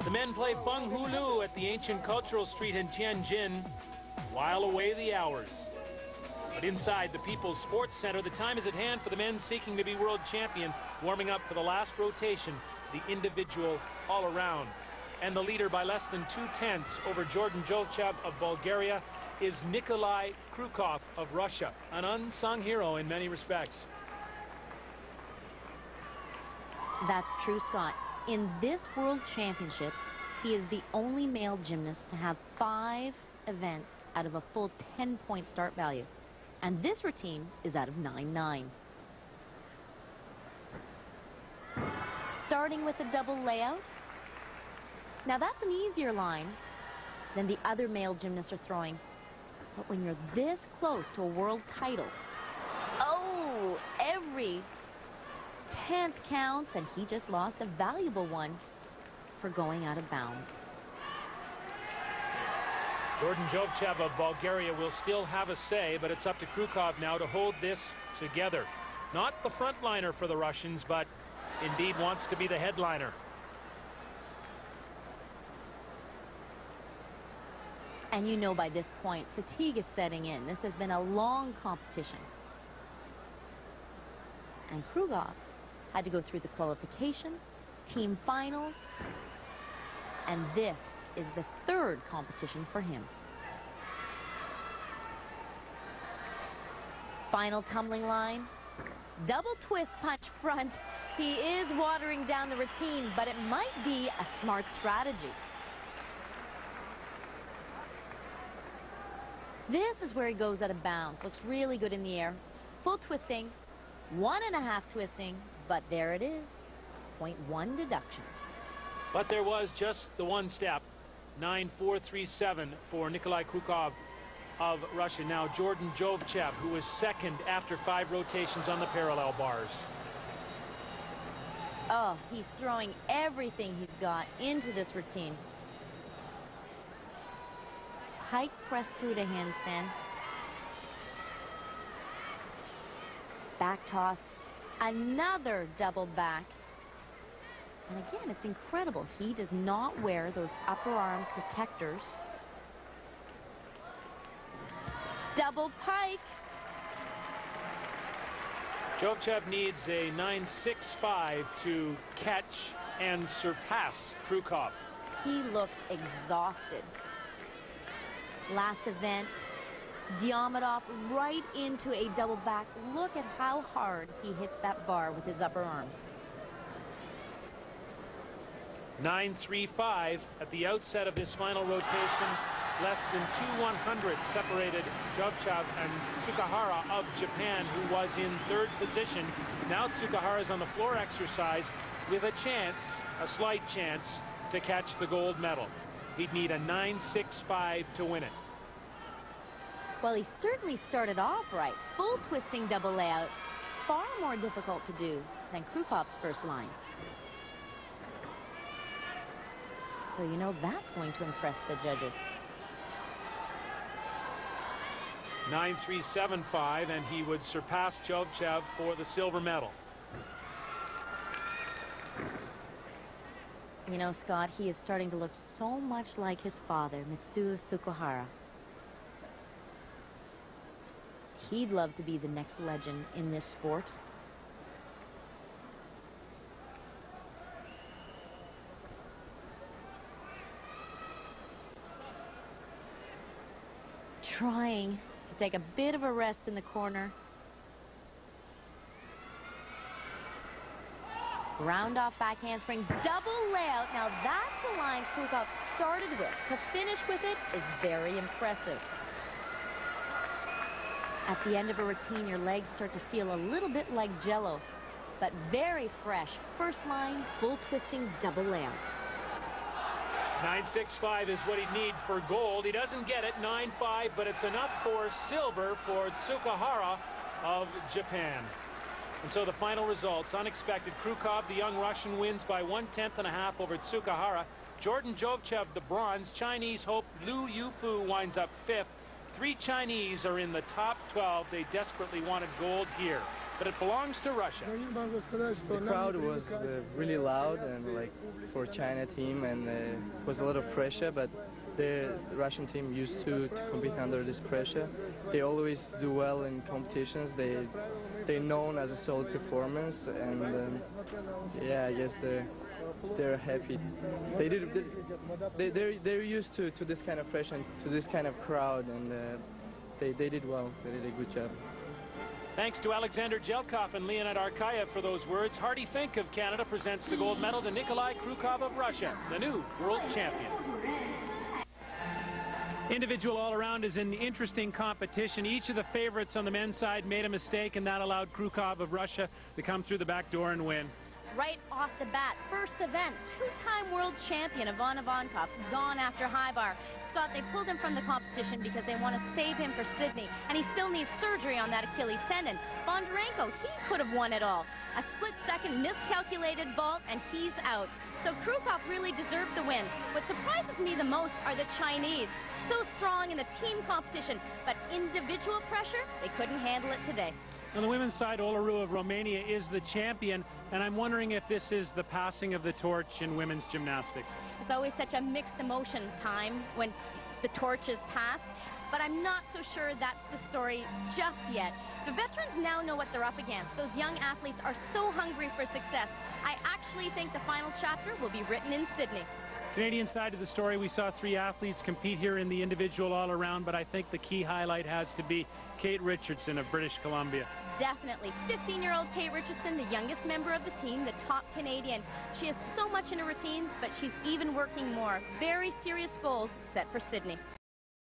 The men play Feng Hulu at the ancient cultural street in Tianjin, while away the hours. But inside the People's Sports Center, the time is at hand for the men seeking to be world champion, warming up for the last rotation, the individual all-around. And the leader by less than 2/10 over Jordan Jovchev of Bulgaria is Nikolai Krukov of Russia, an unsung hero in many respects. That's true, Scott. In this World Championships, he is the only male gymnast to have 5 events out of a full 10-point start value. And this routine is out of 9-9. Starting with a double layout. Now that's an easier line than the other male gymnasts are throwing. But when you're this close to a world title, oh, every 10th counts, and he just lost a valuable one for going out of bounds. Jordan Jovchev of Bulgaria will still have a say, but it's up to Krukov now to hold this together. Not the frontliner for the Russians, but indeed wants to be the headliner. And you know by this point, fatigue is setting in. This has been a long competition. And Krukov had to go through the qualification, team finals, and this is the 3rd competition for him. Final tumbling line, double twist punch front. He is watering down the routine, but it might be a smart strategy. This is where he goes out of bounds. Looks really good in the air. Full twisting, 1.5 twisting, but there it is. 0.1 deduction. But there was just the one step. 9.437 for Nikolai Krukov of Russia. Now Jordan Jovchev, who is second after 5 rotations on the parallel bars. Oh, he's throwing everything he's got into this routine. Pike press through to handstand. Back toss. Another double back. And again, it's incredible. He does not wear those upper arm protectors. Double pike. Jovchev needs a 9.65 to catch and surpass Krukov. He looks exhausted. Last event, Diamidov right into a double back. Look at how hard he hits that bar with his upper arms. 9.35 at the outset of this final rotation. Less than 2/100 separated Jovchev and Tsukahara of Japan, who was in 3rd position. Now Tsukahara's on the floor exercise with a chance, a slight chance, to catch the gold medal. He'd need a 9.65 to win it. Well, he certainly started off right. Full twisting double layout. Far more difficult to do than Krukov's first line. So you know that's going to impress the judges. 9.375, and he would surpass Jovchev for the silver medal. You know, Scott, he is starting to look so much like his father, Mitsuo Tsukahara. He'd love to be the next legend in this sport. Trying to take a bit of a rest in the corner. Round off back handspring, double layout. Now that's the line Krukov started with. To finish with it is very impressive. At the end of a routine, your legs start to feel a little bit like jello, but very fresh. First line, full twisting double layout. 9.65 is what he'd need for gold. He doesn't get it, 9.5, but it's enough for silver for Tsukahara of Japan. And so the final results, unexpected. Krukov, the young Russian, wins by 1/10.5 over Tsukahara. Jordan Jovchev, the bronze. Chinese hope Liu Yufu winds up 5th. 3 Chinese are in the top 12. They desperately wanted gold here. but it belongs to Russia. The crowd was really loud and like for China team, and was a lot of pressure, but the Russian team used to compete under this pressure. They always do well in competitions. They're known as a solid performance, and yeah, I guess they're happy. They're used to this kind of pressure, and to this kind of crowd, and they did well. They did a good job. Thanks to Alexander Jelkov and Leonid Arkayev for those words. Hardy Fink of Canada presents the gold medal to Nikolai Krukov of Russia, the new world champion. Individual all-around is an interesting competition. Each of the favorites on the men's side made a mistake, and that allowed Krukov of Russia to come through the back door and win. Right off the bat, first event, two-time world champion Ivan Ivankov gone after high bar. Scott, they pulled him from the competition because they want to save him for Sydney, and he still needs surgery on that Achilles tendon. Bondarenko, he could have won it all. A split-second miscalculated vault, and he's out. So Krukov really deserved the win. What surprises me the most are the Chinese. So strong in the team competition, but individual pressure, they couldn't handle it today. On the women's side, Olaru of Romania is the champion, and I'm wondering if this is the passing of the torch in women's gymnastics. It's always such a mixed emotion time when the torch is passed, but I'm not so sure that's the story just yet. The veterans now know what they're up against. Those young athletes are so hungry for success. I actually think the final chapter will be written in Sydney. Canadian side of the story, we saw 3 athletes compete here in the individual all-around, but I think the key highlight has to be Kate Richardson of British Columbia. Definitely. 15-year-old Kate Richardson, the youngest member of the team, the top Canadian. She has so much in her routines, but she's even working more. Very serious goals set for Sydney.